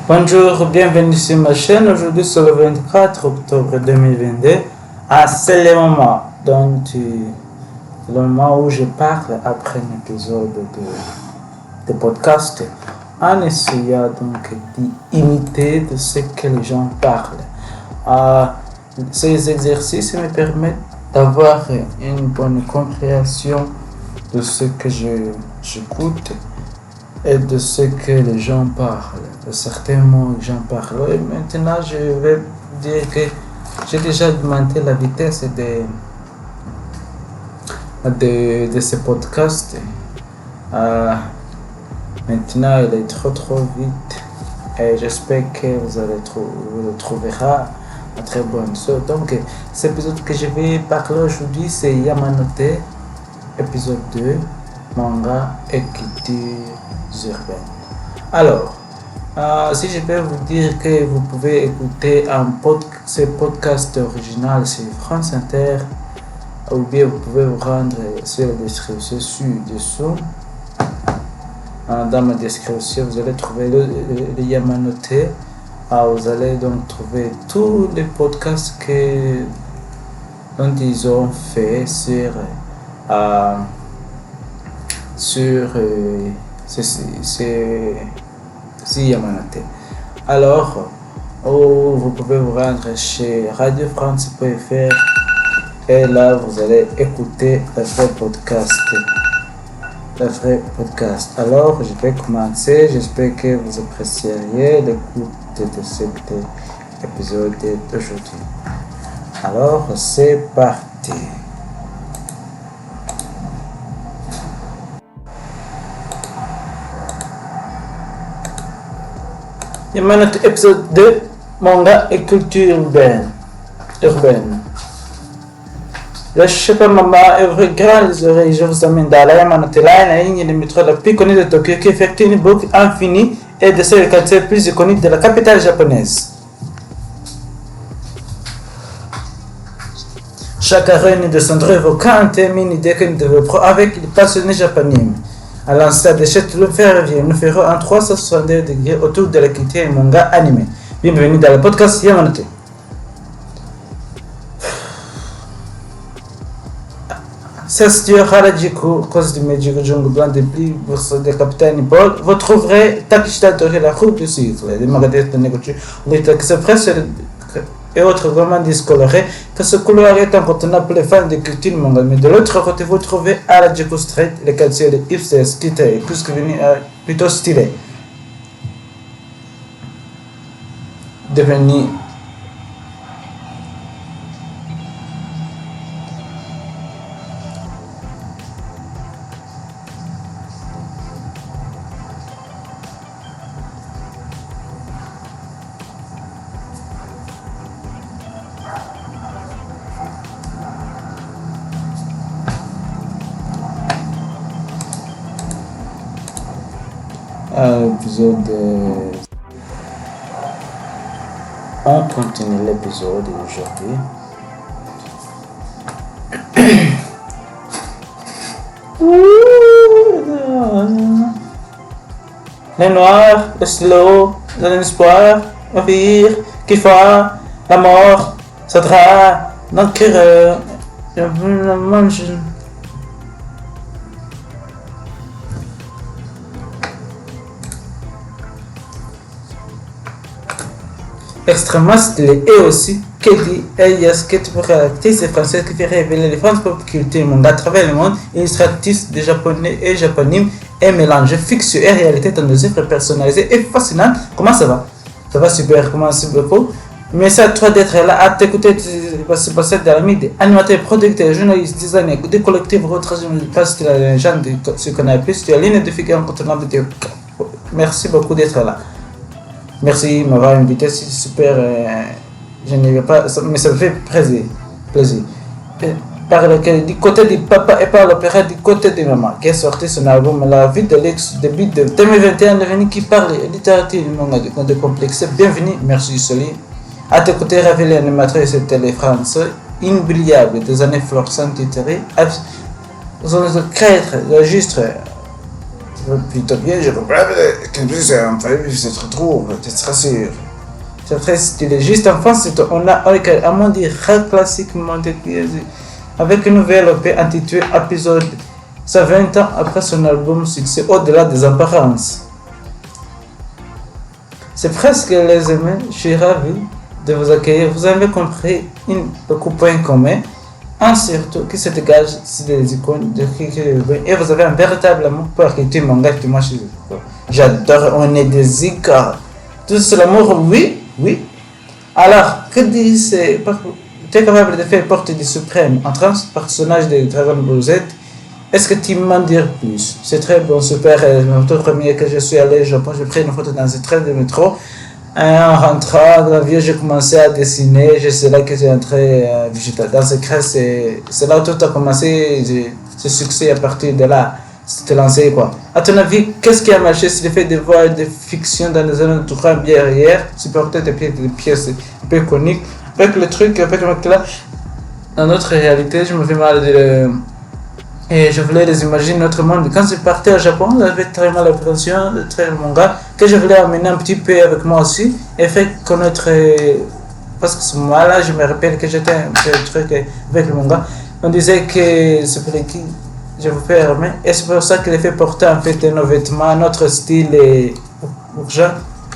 Bonjour, bienvenue sur ma chaîne. Aujourd'hui, c'est le 24 octobre 2022. C'est le moment où je parle après un épisode de podcast en essayant donc d'imiter de ce que les gens parlent. Ces exercices me permettent d'avoir une bonne compréhension de ce que j'écoute et de ce que les gens parlent, de certains mots que j'en parle. Et maintenant, je vais dire que j'ai déjà augmenté la vitesse de ce podcast. Maintenant, il est trop vite et j'espère que vous le trouverez à très bonne chose. Donc, cet épisode que je vais parler aujourd'hui, c'est Yamanote, épisode 2, manga et culture urbaine. Alors, si je peux vous dire que vous pouvez écouter ce podcast original sur France Inter, ou bien vous pouvez vous rendre sur la description dessous. Dans ma description, vous allez trouver le Yamanote. Vous allez donc trouver tous les podcasts dont ils ont fait sur Yamanote. Alors, vous pouvez vous rendre chez radiofrance.fr et là vous allez écouter le vrai podcast. Alors, je vais commencer. J'espère que vous apprécierez l'écoute de cet épisode d'aujourd'hui. Alors, c'est parti. Yamanote, épisode 2, manga et culture urbaine. Je pas maman, ouvrez grand les oreilles, je vous amène dans la Yamanote Line, la ligne de métro la plus connue de Tokyo qui effectue une boucle infinie et de celle quartier plus iconique de la capitale japonaise. Chaque arène de son évoquant un thème, une idée que nous développerons avec les passionnés japonais. À l'instar de cette loop ferroviaire, nous ferons un 360 degrés autour de la culture manga animé. Bienvenue dans le podcast Yamanote. C'est situé à Harajuku, cause du Meiji Jungle Blanc des plus de capitaine Nippon. Vous trouverez Takeshita Tori, la route du cycle, des magasins de négociation, les taxis presse et autres romans discolorés, que ce couloir est incontournable pour les fans de culture manga. Mais de l'autre côté, vous trouvez Harajuku Street, le quartier de hipsters, skitters, plus que plutôt stylé. Devenu épisode. On continue l'épisode d'aujourd'hui. Les noirs, le slow, l'espoir, le rire, qui fait la mort, ça sera l'enquereur, le mange. Extrêmement stylé et aussi Kedi Elias Keti pour l'actrice française qui fait révéler les Frances pop culture manga à travers le monde, illustratrice de japonais et japonime et mélange fiction et réalité dans des œuvres personnalisées et fascinantes. Comment ça va? Ça va super, merci beaucoup. Merci à toi d'être là, à t'écouter, c'est passé dans la midi, animateur, producteur, journaliste, designer, des collectifs, retransmis, passe la légende de ce qu'on a appelé, sur la ligne de figure incontournable vidéo. Merci beaucoup d'être là. Merci de m'avoir invité, c'est super. Je ne vais pas, mais ça me fait plaisir. Du côté du papa et par l'opéra du côté de maman, qui a sorti son album La vie de l'ex début de 2021, devenu qui parle littérature du manga de complexe. Bienvenue, merci Soli. À tes côtés, révélé animatrice de télé français, inoubliable des années florissantes titrées, son créateur, registre plutôt bien, je comprends que c'est un peu, c'est trop, c'est très sûr. C'est très stylé. Juste en France, on a un monde classique, avec une nouvelle EP intitulée Épisode. Ça 20 ans après son album succès Au-delà des apparences. C'est presque les amis, je suis ravi de vous accueillir. Vous avez compris beaucoup de points communs, un surtout qui se dégage sur des icônes de et vous avez un véritable amour pour l'écriture manga que moi j'adore. On est des icônes. Tout c'est l'amour, oui, oui. Alors, que dit c'est tu es capable de faire porte du suprême en trans personnage de Dragon Ball Z. Est-ce que tu m'en dire plus? C'est très bon, super. Le tout premier que je suis allé au Japon, j'ai pris une photo dans un train de métro. En rentrant dans l'avion, j'ai commencé à dessiner. C'est là que j'ai entré dans ce crèche. C'est là où tout a commencé. Ce succès à partir de là. C'était lancé quoi. À ton avis, qu'est-ce qui a marché? C'est le fait de voir des fictions dans les années 30 hier, supporter des pièces un peu iconiques. Avec le truc, avec là, dans notre réalité, je me fais mal de. Et je voulais les imaginer notre monde. Quand je partais au Japon, j'avais très mal l'impression de très manga que je voulais amener un petit peu avec moi aussi et faire connaître. Parce que ce moment-là, je me rappelle que j'étais un peu truc avec le manga. On disait que c'est pour qui je vous fais aimer. Et c'est pour ça qu'il a fait porter en fait nos vêtements, notre style est urgent.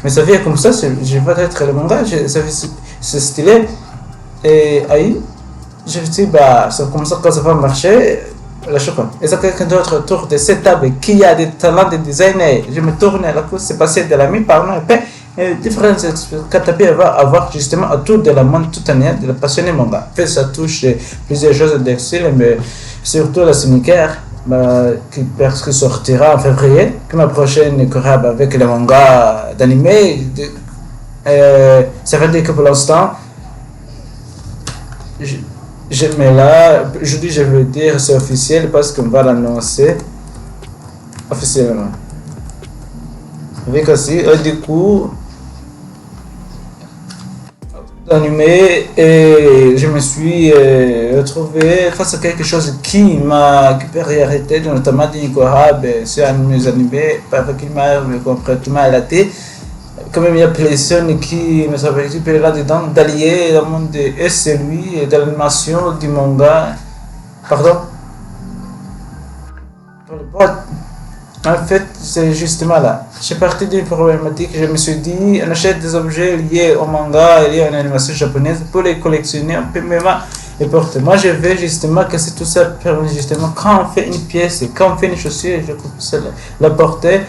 Mais ça vient comme ça, je vais être le manga, c'est stylé. Et aïe, je me dis, bah, c'est comme ça que ça va marcher. La chocolat. Et ça quelqu'un d'autre autour de cette table qui a des talents de designer. Je me tourne à la course, c'est passé de l'ami par un épée. Et différentes Katapi va avoir justement autour de la monde tout année de la passionné manga. En fait, ça touche plusieurs choses d'exil, mais surtout la Sneaker, qui sortira en février, comme la prochaine collab avec le manga d'animé. Ça veut dire que pour l'instant, mais là, aujourd'hui je veux dire c'est officiel parce qu'on va l'annoncer officiellement. Avec aussi, du coup, animé et je me suis retrouvé face à quelque chose qui m'a arrêté, notamment de Nicorab, c'est un de mes animés, parce qu'il m'a complètement arrêté. Quand même, il y a personne qui me s'appelle là-dedans, d'allier le monde de celui et de l'animation du manga. Pardon? En fait, c'est justement là. J'ai parti d'une problématique, je me suis dit, on achète des objets liés au manga et liés à l'animation japonaise pour les collectionner un peu même et porter. Moi, je veux justement que c'est tout ça permet justement quand on fait une pièce, quand on fait une chaussure, je coupe la porter.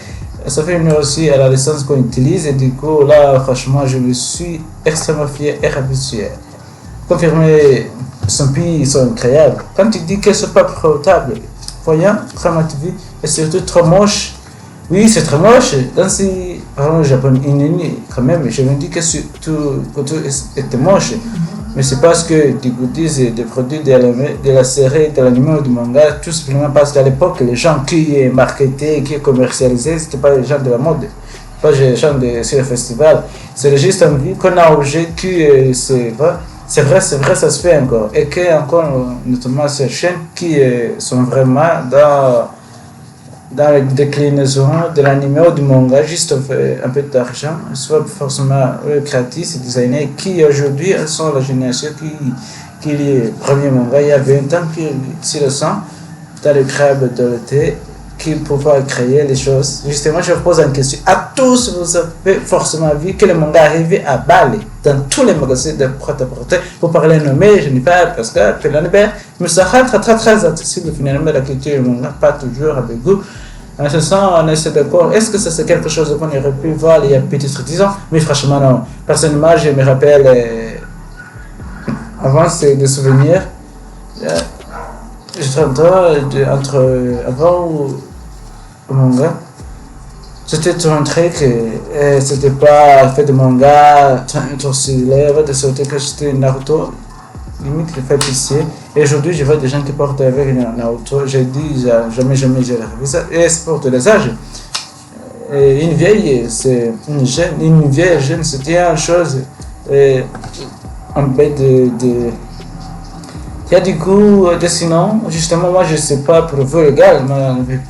Ça fait une aussi à la licence qu'on utilise et du coup là franchement je me suis extrêmement fier et habitué. Confirmer son prix, ils sont incroyables. Quand tu dis qu'elles ne sont pas portables, voyant, très motivé et surtout trop moche. Oui, c'est très moche. Dans ces parents japonais, quand même, je me dis que tout était moche. Mais c'est parce que des goodies et des produits de la série, de l'anime ou du manga, tout simplement parce qu'à l'époque, les gens qui marketaient, qui commercialisaient, c'était pas les gens de la mode, pas les gens sur le festival. C'est juste envie qu'on a objet qui c'est vrai, ça se fait encore. Et qu'il y a encore, notamment ces chaînes qui sont vraiment dans la déclinaison de l'anime ou du manga, juste un peu d'argent, soit forcément créatifs et designers qui aujourd'hui sont la génération qui est premier manga il y a 20 ans, qui s'y ressent dans le crabe de l'été, qui pouvoir créer les choses. Justement, je vous pose une question. À tous, vous avez forcément vu que le manga arrive à Bali, dans tous les magasins de prêt-à-porter. Pour parler nommé, je n'ai pas, parce que Pélanibert, mais ça rend très accessible finalement la culture du manga, pas toujours avec goût. En ce sens, on est d'accord. Est-ce que ça c'est quelque chose qu'on aurait pu voir il y a peut-être 10 ans? Mais franchement, non. Personnellement, je me rappelle, avant, c'est des souvenirs. J'étais en train avant le manga. C'était un truc, c'était pas fait de manga, trop célèbre, de sortir que c'était Naruto. Limite le fait ici. Et aujourd'hui, je vois des gens qui portent avec Naruto. J'ai dit, jamais j'ai vu ça. Et c'est pour tous les âges. Et une vieille, c'est une jeune. Une vieille jeune, c'était une chose. Un peu Il y a du coup, sinon, justement, moi je sais pas pour vous les gars,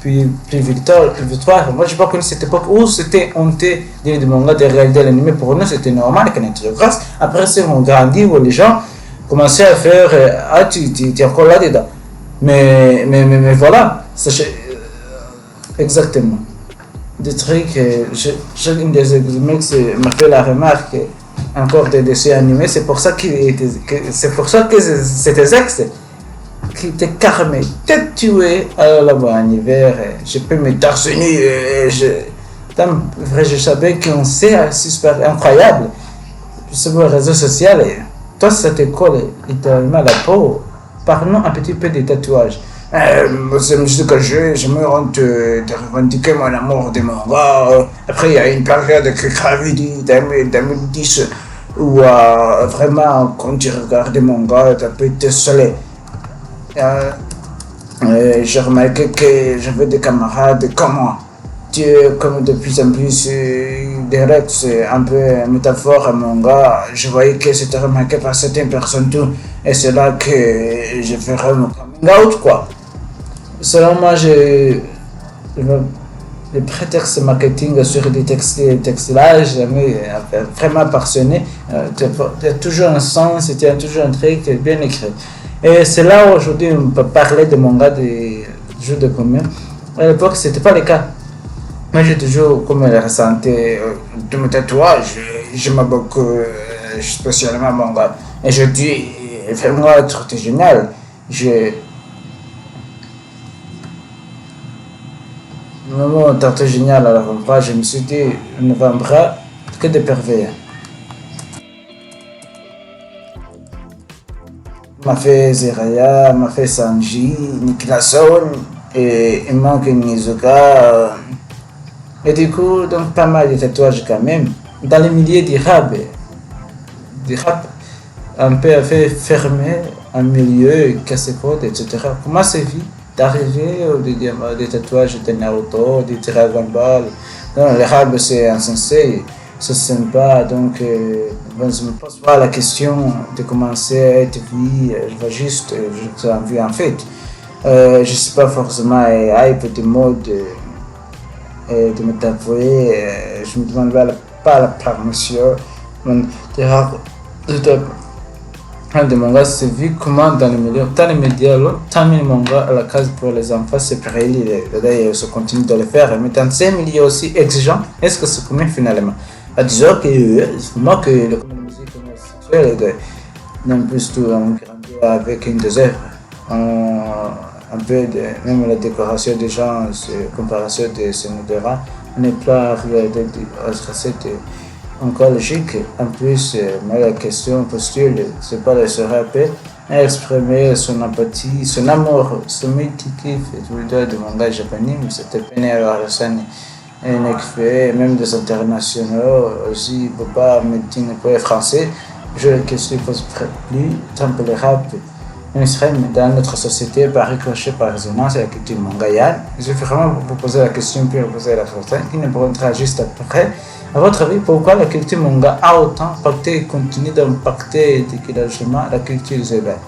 puis Victoire, moi j'ai pas connu cette époque où c'était honteux de lire des mangas, de regarder l'anime. Pour nous c'était normal qu'on était grâce. Après c'est on grandit où les gens commençaient à faire ah tu es encore là-dedans. Mais voilà, exactement. Des trucs, j'ai une des mecs m'a fait la remarque encore des dessins animés, c'est pour ça que c'était ex qui était carmé, t'es tué là-bas en hiver, je peux me torse nu, vrai je savais qu'on c'est super incroyable, sur les réseaux sociaux, toi ça te colle littéralement à la peau, parlons un petit peu des tatouages. C'est juste que je me rends de revendiquer mon amour des mangas. Après, il y a une période que Gravity 2010 où vraiment, quand tu regardes des mangas, tu peux te soleil. J'ai remarqué que j'avais des camarades comme moi. Comme de plus en plus direct, c'est un peu métaphore à manga. Je voyais que c'était remarqué par certaines personnes tout. Et c'est là que j'ai fait mon coming out, quoi. Selon moi, le prétexte marketing sur des textes-là, j'ai jamais vraiment passionné. Il y a toujours un sens, il y a toujours un truc bien écrit. Et c'est là où aujourd'hui on peut parler de manga, des jeux de combien. À l'époque, c'était pas le cas. Moi, j'ai toujours comme le ressenti de mes tatouages. J'aime beaucoup, spécialement manga. Et je dis, vraiment, c'est génial. Vraiment, c'est génial à l'avant-bras. Je me suis dit, un avant-bras, que de pervers. M'a fait Zeraya, m'a fait Sanji, Niklason, et il manque Nizuka. Et du coup, donc pas mal de tatouages quand même. Dans le milieu du rap, un peu fait fermer un milieu, casse-code, etc. Comment c'est vu d'arriver des tatouages de Naruto, de Dragon Ball? Non, le rap c'est insensé, c'est sympa, donc je me pose pas la question de commencer à être vu, je vais juste, j'ai envie en fait. Je sais pas forcément hype de mode. De me tatouer, je me demande pas la permission. De mangas, c'est vu comment dans les médias, tant les médias, tant les mangas à la case pour les enfants, c'est pareil, d'ailleurs, se continue de le faire, mais dans ces milieux aussi exigeants, est-ce que c'est combien finalement? Disons que moi que le musique homosexuelle, non plus tout, on grandit avec une des œuvres. Un peu même la décoration des gens, comparaison de ce modérant, on n'est pas recette encore logique. En plus, mais la question postule, c'est pas de se rappeler, exprimer son empathie, son amour, son mythique, de manga japonais, c'était peine à ressentir. Et même des internationaux aussi, pas médecine français, je ne suis pas plus, tant que le rap. Dans notre société, par ricochet, par résonance, la culture mangayane. Je vais vraiment vous poser la question, puis vous poser la question, qui ne pourra juste après. À votre avis, pourquoi la culture manga a autant impacté et continue d'impacter dégueulassement la culture urbaine?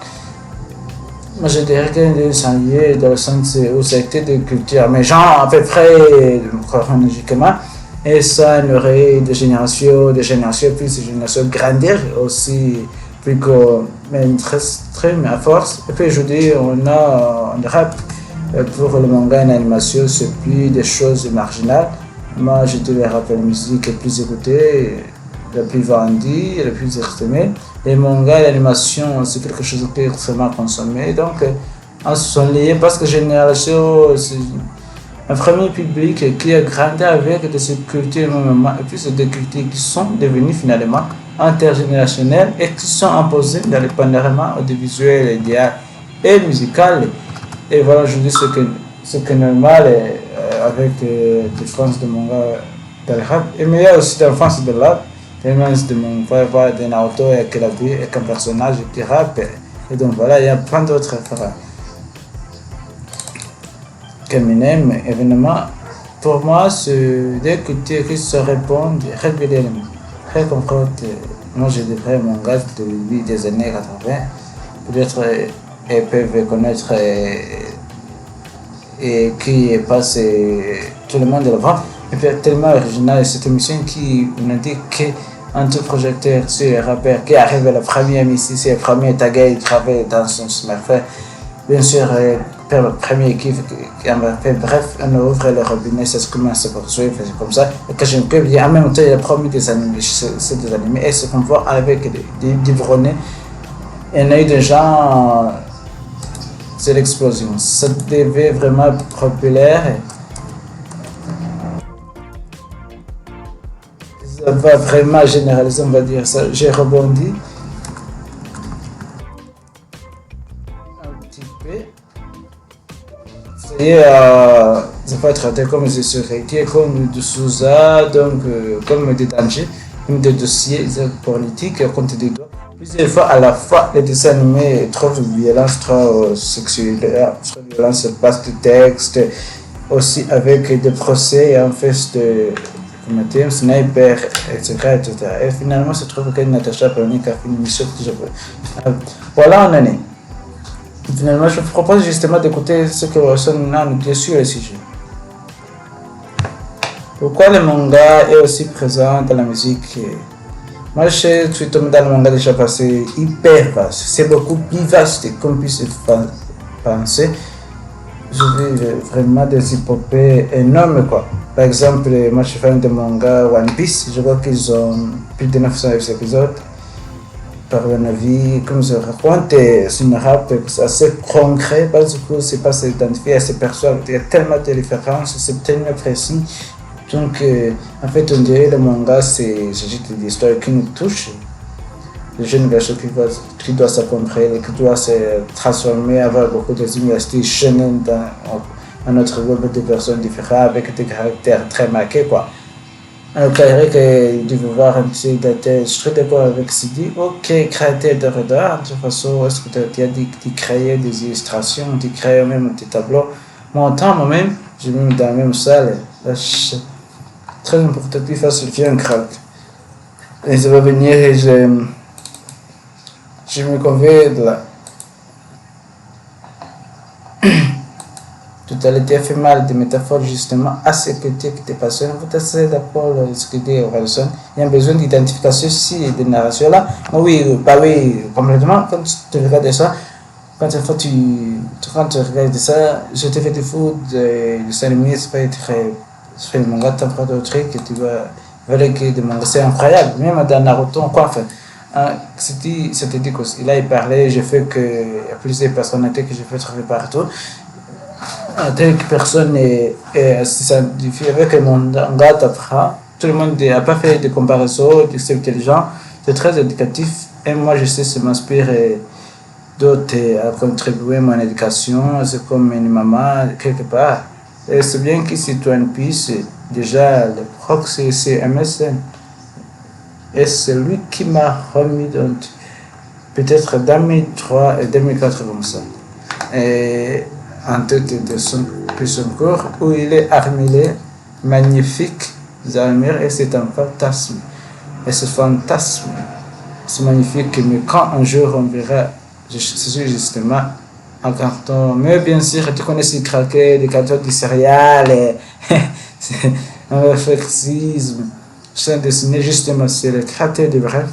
Moi, je dirais que c'est lié dans le sens où ça a été des cultures, mais genre à peu près chronologiquement, et ça aurait des générations, plus de générations grandir aussi. Mais très à force. Et puis aujourd'hui, on a un rap pour le manga et l'animation, c'est plus des choses marginales. Moi, je dirais le rap et la musique est plus écoutée, la plus vendue, la plus estimée. Les mangas et l'animation, c'est quelque chose qui est extrêmement consommé. Donc, ils sont liés parce que génération, c'est un premier public qui a grandi avec de ces cultures et puis des cultures qui sont devenues finalement intergénérationnelles et qui sont imposées dans le panorama audiovisuel, idéal et musical. Et voilà, je dis ce que est normal avec des fans de manga dans le rap. Et mais il y a aussi des fans de l'art, des fans de mon frère, de Naruto et Kelabi et qu'un personnage qui rappe. Et donc voilà, il y a plein d'autres références. Eminem, évidemment, pour moi, c'est des cultures qui se répondent régulièrement. Très concrète, moi je dirais mon gars depuis des années 80, peut-être et peuvent connaître et qui passe tout le monde le voit. Et puis tellement original cette émission qui nous dit qu'un tout projecteur sur un rappeur qui arrive à la première ici, c'est le premier tagué, il travaille dans son smartphone. Bien sûr, le premier qui fait bref, on ouvre le robinet, ça se commence à poursuivre, c'est comme ça. Et quand je me dis, en même temps, il a promis des animés, c'est des animés, et ce qu'on voit avec des Bronnets, il y en a eu des gens, c'est l'explosion. Ça devait vraiment être populaire. Ça va vraiment généraliser, on va dire ça. J'ai rebondi un petit peu. Ça va être traité comme des sécurités, comme de Souza, donc comme des dangers, comme des dossiers politiques, contre des doigts. Plusieurs fois à la fois, les dessins animés trop de violence, trop sexuelle, trop de violence, passe de texte, aussi avec des procès et en fait de sniper, etc., etc. Et finalement, se trouve que Natacha Polonique a fait une mission que je veux. Voilà, on en est. Finalement, je vous propose justement d'écouter ce que Wilson a nous dit sur le sujet. Pourquoi le manga est aussi présent dans la musique? Moi, je suis tombé dans le manga déjà passé hyper vaste. C'est beaucoup plus vaste qu'on puisse penser. Je vis vraiment des épopées énormes, quoi. Par exemple, moi, je suis fan de manga One Piece. Je vois qu'ils ont plus de 900 épisodes. Par mon avis, comme je raconte, c'est une rap assez concret parce que c'est pas s'identifier à ces personnes. Il y a tellement de références, c'est tellement précis. Donc, en fait, on dirait le manga, c'est juste des histoires qui nous touchent. Le jeune garçon qui doit s'accomplir, qui doit se transformer, avoir beaucoup de similarités shonen dans notre groupe de personnes différentes avec des caractères très marqués, quoi. Alors, c'est que je veux voir un petit détail. Je suis d'accord avec ce dit. Ok, créateur de radar, de toute façon, est-ce que tu as dit de créer des illustrations, de créer même des tableaux? Mon temps, moi-même, j'ai mis dans la même salle. Très important, il faut se faire un crack. Et ça va venir et je me conviens de là. Tout à l'heure, tu as fait mal des métaphores justement assez critiques des personnes. Vous êtes assez d'accord avec ce que dit Orelson. Il y a besoin d'identification ici de narration là. Oui, bah oui, complètement. Quand tu regardes ça, quand tu regardes ça, je te fais des fous de 5 minutes, c'est pas très. C'est le manga, tu apprends d'autres trucs et tu vas voir que des mangas, c'est incroyable. Même dans Naruto, quoi, enfin. C'était dit qu'il a parlé, j'ai fait que il y a plusieurs personnalités que j'ai fait trouver partout. Telle personne s'identifie avec le manga t'apprend. Tout le monde n'a pas fait de comparaison, c'est intelligent, c'est très éducatif. Et moi, je sais, ça m'inspire d'autres à contribuer à mon éducation, c'est comme une maman, quelque part. Et c'est bien que c'est One Piece, déjà, le proc, c'est MSN. Et c'est lui qui m'a remis dans peut-être 2003 et 2004 comme ça. Et en tête de son corps où il est armé, magnifique, armure, et c'est un fantasme. Et ce fantasme, c'est magnifique, mais quand un jour on verra, c'est justement un carton, mais bien sûr, tu connais ces craquets, des cartons de céréales, c'est un réflexisme. C'est dessiné justement, c'est le cratère de bref.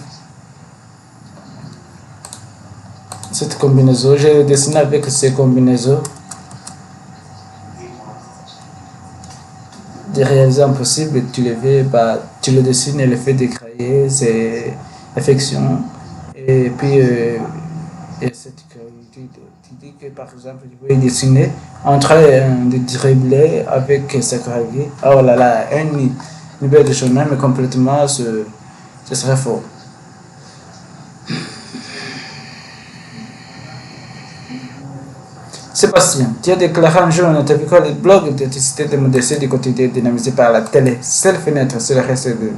Cette combinaison, j'ai dessiné avec ces combinaisons. Des réalisations impossibles, tu les fais, tu le dessines et le fait décrailler, c'est affection. Et puis, et cette curiosité, tu dis que par exemple, tu peux dessiner en train de dribbler avec sa craquée. Oh là là, une belle de chemin, mais complètement, ce serait faux. Sébastien, tu as déclaré un jour dans ta vie que le blog de décidé de me décider du quotidien dynamisé par la télé. Seule fenêtre, c'est le reste de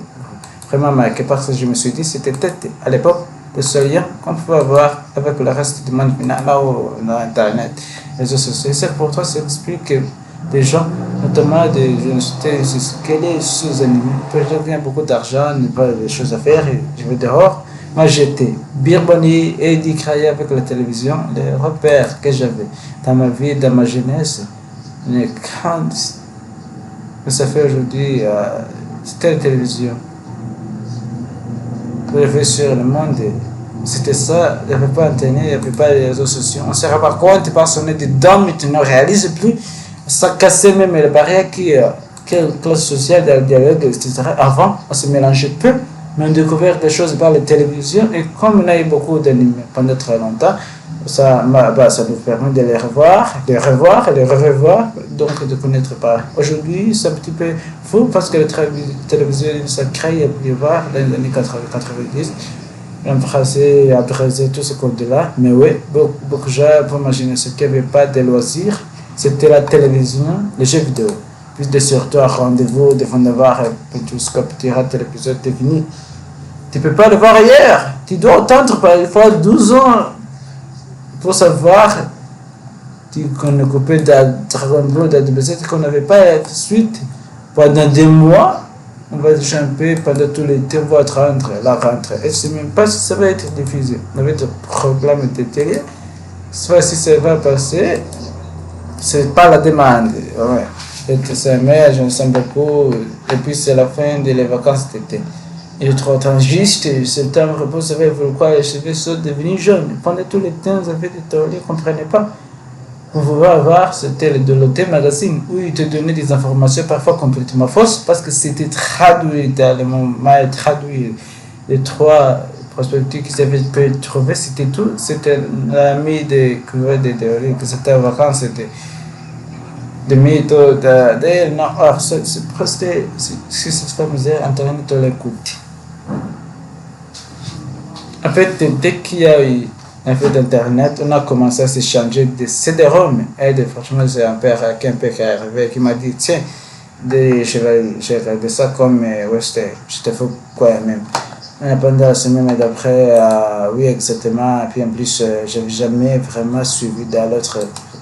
vraiment marqué parce que je me suis dit c'était peut-être à l'époque le seul lien qu'on pouvait avoir avec le reste du monde final, là où dans Internet, les réseaux sociaux. C'est pour toi, ça explique que des gens, notamment des universités, quel est sous-animé. Peut-être qu'il y a beaucoup d'argent, pas des choses à faire, et je vais dehors. Moi, j'étais birbonné et décrié avec la télévision, les repères que j'avais dans ma vie, dans ma jeunesse. Mais quand ça fait aujourd'hui, c'était la télévision. Je vais sur le monde, c'était ça, il n'y avait pas Internet, il n'y avait pas les réseaux sociaux. On ne se rend pas compte parce qu'on est dedans, mais tu ne réalises plus. Ça cassait même les barrières quelle classe sociale, le dialogue, etc. Avant, on se mélangeait peu, mais on découvert des choses par la télévision. Et comme on a eu beaucoup d'animés pendant très longtemps, ça nous permet de les revoir, de revoir, donc de connaître pas. Aujourd'hui, c'est un petit peu fou parce que la télévision, ça crée à plus voir dans les années 90. Embrasser, abrasé tout ce côté-là. Mais oui, beaucoup de gens, pour imaginer ce qu'il n'y avait pas de loisirs, c'était la télévision, les jeux vidéo. Puis de surtout un rendez-vous, devant d'avoir tout ce que tu rates l'épisode, t'es fini. Tu ne peux pas le voir ailleurs. Tu dois attendre parfois 12 ans pour savoir qu'on est coupé Dragon Ball, d'ADBZ, qu'on n'avait pas la suite. Pendant des mois, on va champer pendant tout l'été, on va la rentrée. Et je ne sais même pas si ça va être diffusé. On avait des problèmes de télé. Soit si ça va passer, c'est pas la demande. Ouais. Mais je me sens beaucoup. Et puis c'est la fin des vacances d'été. Et je trouve juste, septembre, vous savez pourquoi les cheveux sont devenus jaunes. Pendant tout le temps, vous avez des théories, vous ne comprenez pas. Vous pouvez avoir, c'était le Doloté Magazine, où ils te donnaient des informations parfois complètement fausses, parce que c'était traduit dans le moment, traduit. Les trois prospectives qu'ils avaient pu trouver, c'était tout. C'était l'ami des théories, que c'était en vacances, c'était des méthodes. Non, c'est presque, si cette fameuse Internet, on l'écoute. En fait, dès qu'il y a eu un peu d'Internet, on a commencé à s'échanger des CD-ROM. Et franchement, j'ai un père qui est arrivé qui m'a dit tiens, j'ai regardé ça comme j'étais fou quoi même. Pendant la semaine d'après, oui, exactement. Et puis en plus, je n'avais jamais vraiment suivi dans l'autre.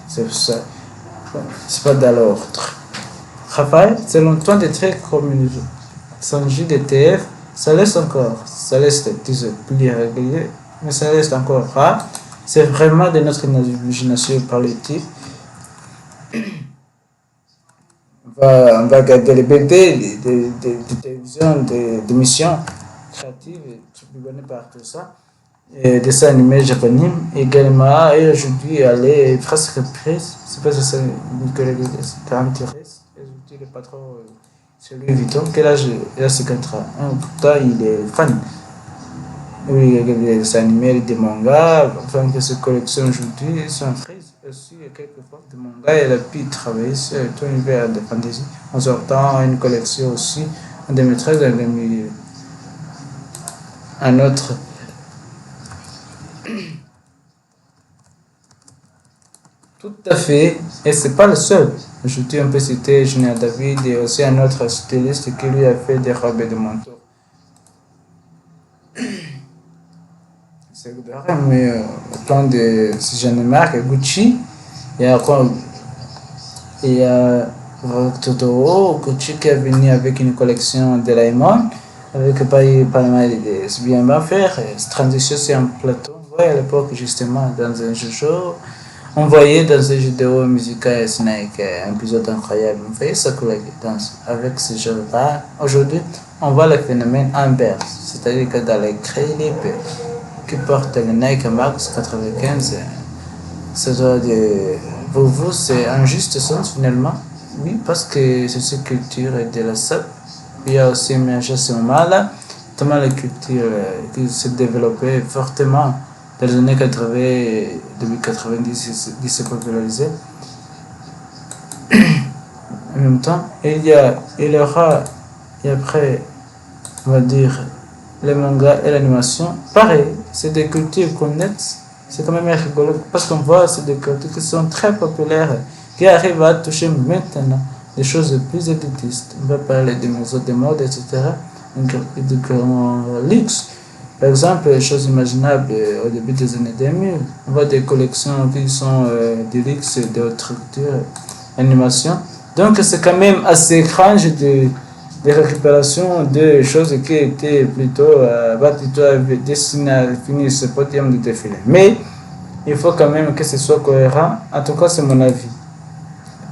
C'est pas dans l'ordre. Raphaël, selon toi, des traits communisés, sans J de TF, ça reste plus régulier, mais ça reste encore rare. C'est vraiment de notre imagination politique. On va regarder les BD, des télévisions, des missions créatives, publiées par tout ça, et dessins animés japonais également. Et aujourd'hui, elle est presque prise. C'est pas si c'est une collègue qui m'intéresse. Je ne pas trop. C'est Louis Vuitton, quel âge il a 51, pourtant il est fan. Oui, il y a des dessins animés, des mangas, enfin que ces collections aujourd'hui sont prises. Aussi, il y a quelquefois des mangas, elle a pu travailler sur tout l'univers de fantasy, en sortant une collection aussi en 2013, en 2000. Un autre. Tout à fait, et c'est pas le seul. Aujourd'hui, on peut citer Julien David et aussi un autre styliste qui lui a fait des robes et des manteaux. C'est vrai, mais au plan de si j'en ai marre, Gucci, il y a Totoro, Gucci qui est venu avec une collection de Raymond, avec pas mal de c'est bien faire, cette transition c'est un plateau. On voit à l'époque justement dans un jeu. On voyait dans ces vidéos musicales Snake un épisode incroyable. On voyait ça que la danse avec ce jeu-là. Aujourd'hui, on voit le phénomène inverse, c'est-à-dire que dans les clips qui portent le Nike Max 95, pour vous, c'est un juste sens finalement. Oui, parce que c'est cette culture de la SAP. Il y a aussi émergé à ce moment-là, tellement la culture qui s'est développée fortement. Dans les années 80, début 90, il s'est popularisé. En même temps, il y aura, et après, on va dire, les mangas et l'animation. Pareil, c'est des cultures connexes. C'est quand même rigolo parce qu'on voit c'est des cultures qui sont très populaires, qui arrivent à toucher maintenant des choses plus élitistes. On va parler des maisons de mode, etc. De luxe. Par exemple, les choses imaginables au début des années 2000, on voit des collections qui sont des luxe, de haute structure, animation. Donc c'est quand même assez étrange des récupérations de choses qui étaient plutôt destinées à finir ce podium de défilé. Mais il faut quand même que ce soit cohérent. En tout cas, c'est mon avis.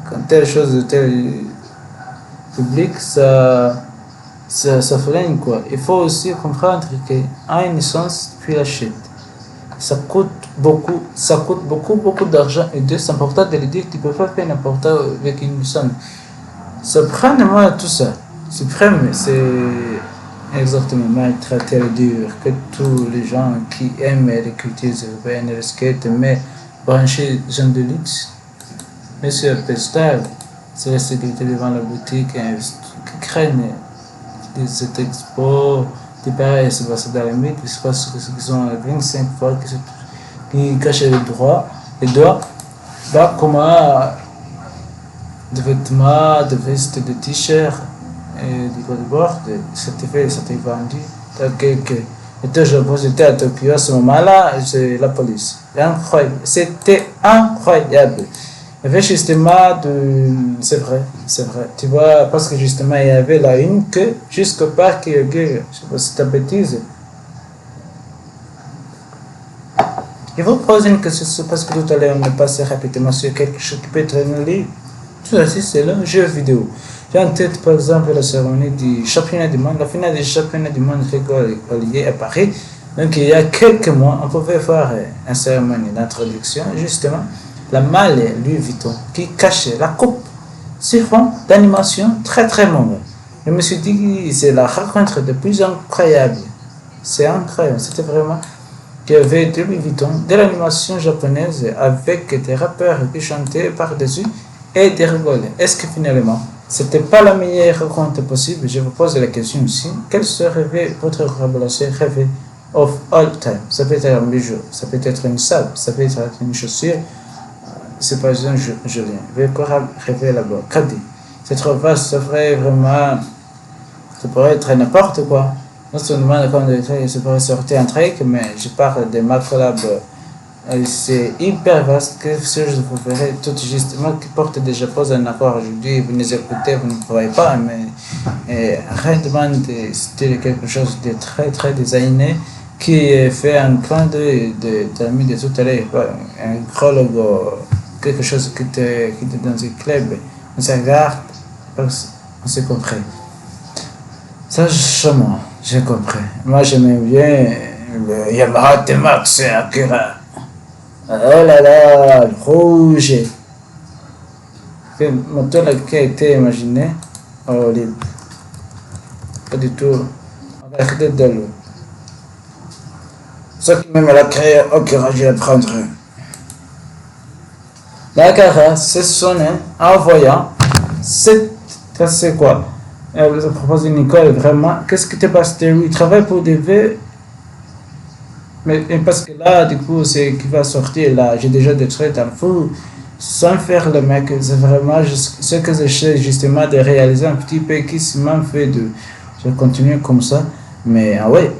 Quand telle chose de tel public, ça freine quoi. Il faut aussi comprendre qu'à une licence, puis l'achète. Ça coûte beaucoup d'argent. Et deux, c'est important de le dire, tu ne peux pas faire n'importe quoi avec une licence. Ça prend moi tout ça. Suprême, c'est exactement maltraiter le dur que tous les gens qui aiment les cultures européennes et le skate, mais brancher gens de luxe. Monsieur Pestal, c'est la sécurité devant la boutique qui craignent cette expo, des pareils, c'est passé dans les mythes, c'est parce qu'ils ont 25 fois qui cachent les doigts, bah, comment de vêtements, de vestes, de t-shirts, et du bodyboard, c'était vendu. J'étais à Tokyo à ce moment-là, c'est la police. C'était incroyable. Il y avait justement c'est vrai. Tu vois, parce que justement, il y avait la une que, jusqu'au parc, je sais pas si c'est ta bêtise. Je vous pose une question, parce que tout à l'heure, on est passé rapidement sur quelque chose qui peut être analysé. Tout ça, c'est le jeu vidéo. J'ai en tête, par exemple, la cérémonie du championnat du monde, la finale du championnat du monde régulier à Paris. Donc, il y a quelques mois, on pouvait faire une cérémonie d'introduction, justement. La malle Louis Vuitton qui cachait la coupe sur fond d'animation très très mauvaise. Je me suis dit que c'est la rencontre de plus incroyable. C'est incroyable, c'était vraiment qu'il y avait de Louis Vuitton, de l'animation japonaise avec des rappeurs qui chantaient par-dessus et des rigolaient. Est-ce que finalement, c'était pas la meilleure rencontre possible? Je vous pose la question aussi. Quelle serait votre collaboration rêvée of all time? Ça peut être un bijou, ça peut être une salle, ça peut être une chaussure. C'est pas un Julien. Je vais encore rêver là-bas. Caddy. C'est trop vaste, ça ferait vraiment. Ça pourrait être n'importe quoi. Non seulement ça pourrait sortir un truc, mais je parle de ma collab. C'est hyper vaste que si je vous verrai tout justement qui porte déjà pas un accord aujourd'hui. Vous nous écoutez, vous ne voyez pas, mais réellement c'était quelque chose de très très designé qui fait un clin d'œil de l'ami de tout à l'heure, un gros logo. Quelque chose qui était dans un club, on se regarde, on s'est compris. Ça, j'ai compris. Moi, j'aimais bien le Yamaha T-Max Akira. Oh là là, le rouge. Le moteur qui a été imaginé, pas du tout, avec de l'eau. Ce qui même l'a créé, Akira, je vais prendre. D'accord, c'est sonné en voyant. C'est quoi? Je propose une école vraiment. Qu'est-ce qui te passe? Il travaille pour des V. Mais parce que là, du coup, c'est qui va sortir là. J'ai déjà des traits en fou. Sans faire le mec, c'est vraiment ce que j'essaie justement de réaliser un petit peu qui m'a fait de. Je vais continuer comme ça. Mais ah ouais.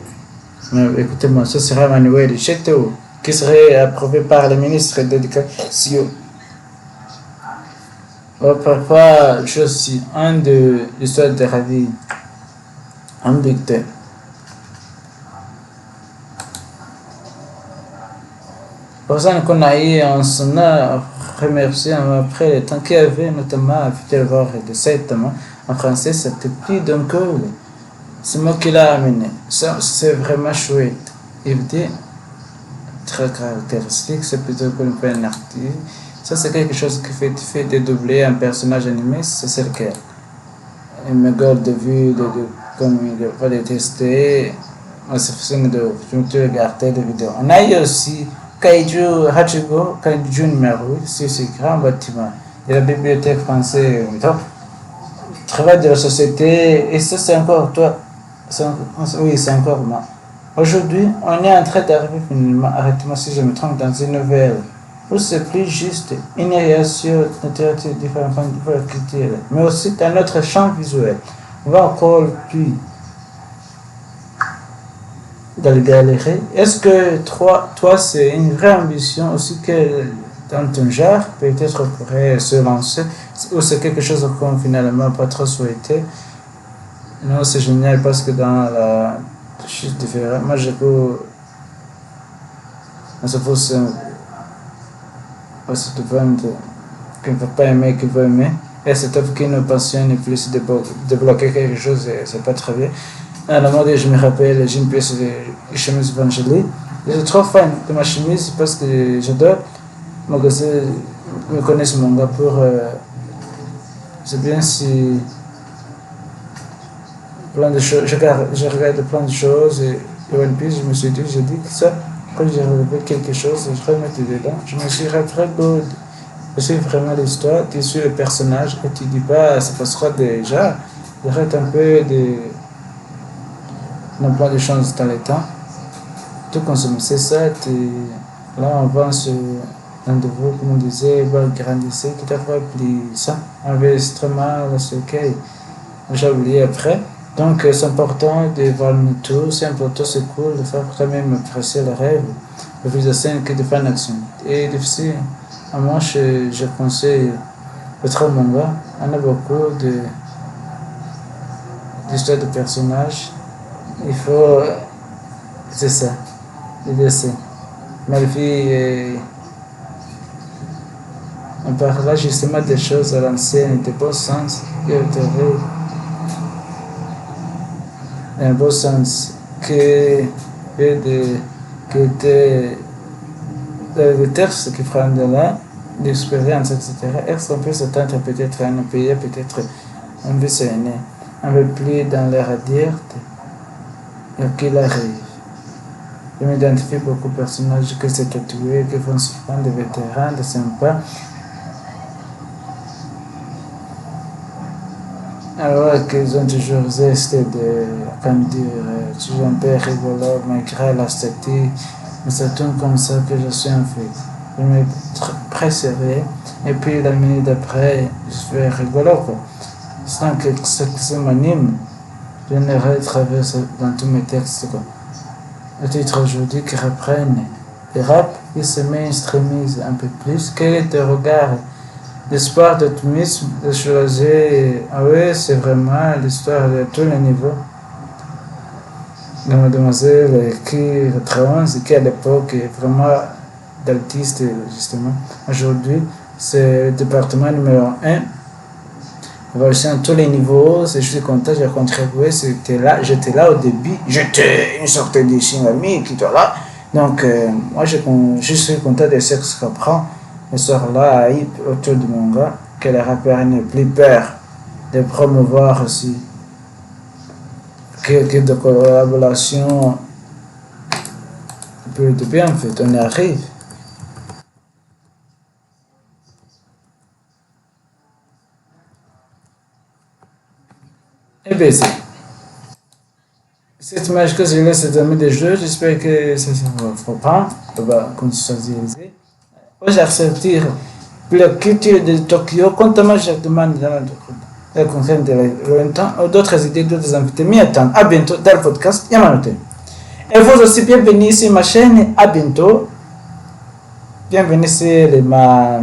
Écoutez-moi, ça sera Manuel Cheto qui serait approuvé par le ministre de l'Éducation. Parfois, je suis un de l'histoire de la vie, un dictateur. Pour ça qu'on a eu, on s'en a remercié après le temps qu'il y avait, notamment à Fidel de 7 mois. En français, c'était plus d'un cours. C'est moi qui l'ai amené. Ça, c'est vraiment chouette. Il dit, très caractéristique, c'est plutôt qu'on fait un artiste. Ça, c'est quelque chose qui fait dédoubler un personnage animé, c'est lequel. Une méthode de vue, comme il va les tester, c'est facile de regarder des vidéos. On a eu aussi Kaiju Hachigo, Kaiju numéro 8, c'est ce grand bâtiment. Et la bibliothèque française, le travail de la société, et ça, c'est encore toi. Oui, c'est encore moi. Aujourd'hui, on est en train d'arriver finalement, arrêtez-moi si je me trompe, dans une nouvelle. Où c'est plus juste une réaction de littérature différente de culture, mais aussi dans notre champ visuel. On va encore plus dans les galeries. Est-ce que toi, c'est une vraie ambition aussi que dans ton genre, peut-être pourrait se lancer, ou c'est quelque chose qu'on finalement pas trop souhaité? Non, c'est génial parce que dans la chute différente, moi je peux. On se pose aussi de vendre qui ne veut pas aimer, qui veut aimer. Et cette œuvre qui nous passionne et plus de débloquer quelque chose, c'est pas très bien. À la mode, je me rappelle, j'ai une pièce de chemise Evangélie. Je suis trop fan de ma chemise parce que j'adore. Moi, je me connais ce manga pour. C'est bien si. Plein de choses, je regarde plein de choses et One Piece, je me suis dit, j'ai dit que ça, quand j'ai relevé quelque chose, je remettre dedans. Je me suis dit, très good. Tu suis vraiment l'histoire, tu suis le personnage et tu dis pas, ça passera déjà. Il reste un peu dans plein de choses dans le temps. Tout consomme, c'est ça. Là, on avance un de vous, comme on disait, va grandir, qui t'a fait plus ça. Enregistrement, c'est ok. J'ai oublié après. Donc, c'est important de voir le tout, c'est important, c'est cool de faire quand même apprécier le rêve, le plus de scène que de faire une action. Et difficile. À moi, je conseille le manga. On a beaucoup d'histoires de personnages. Il faut, c'est ça, les dessins. Malgré, on parle là justement des choses à l'ancienne, de bon sens, et un bon sens que était le texte qui prend de là, l'expérience, etc. Est-ce qu'on peut s'attendre peut-être à un pays, peut-être un peu séréné, un peu plus dans l'air à dire, et qu'il arrive. Je m'identifie beaucoup aux personnages que c'est tatoué, qui font souvent des vétérans, des sympas. Alors qu'ils ont toujours resté de, comme dire, toujours un peu rigolo, malgré la statique, mais ça tourne comme ça que je suis en fait. Je me très sérieux, et puis la minute d'après, je suis rigolo quoi. Sans que ça m'anime, je n'aurais traversé dans tous mes textes quoi. Le titre aujourd'hui qui reprennent le rap, il se mainstreamise un peu plus. Quel est ton regard? L'espoir d'optimisme, de choisir, ah oui, c'est vraiment l'histoire de tous les niveaux. La mademoiselle qui retrance, qui à l'époque est vraiment d'artiste, justement. Aujourd'hui, c'est le département numéro 1. Évaluation à tous les niveaux, je suis content, j'ai contribué, j'étais là au début, j'étais une sorte de Shinigami qui était là. Donc, moi, je suis content de ce que ça prend. Ce soir-là, autour du manga, que les rappeurs n'aient plus peur de promouvoir aussi, que de collaboration, peu de bien en fait, on y arrive. Et bien, cette image que je laisse dans des jeux, j'espère que ça va prendre, on va conscientiser. Hoje ressentir pela culture de Tokyo, quanto mais je demande dans la conférence de longtemps, d'autres idées, d'autres invités. M'y attendent. À bientôt dans le podcast Yamanote. Et vous aussi, bienvenue sur ma chaîne. À bientôt. Bienvenue sur ma.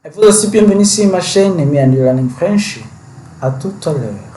Et vous aussi, bienvenue sur ma chaîne Mian Learning French. À tout à l'heure.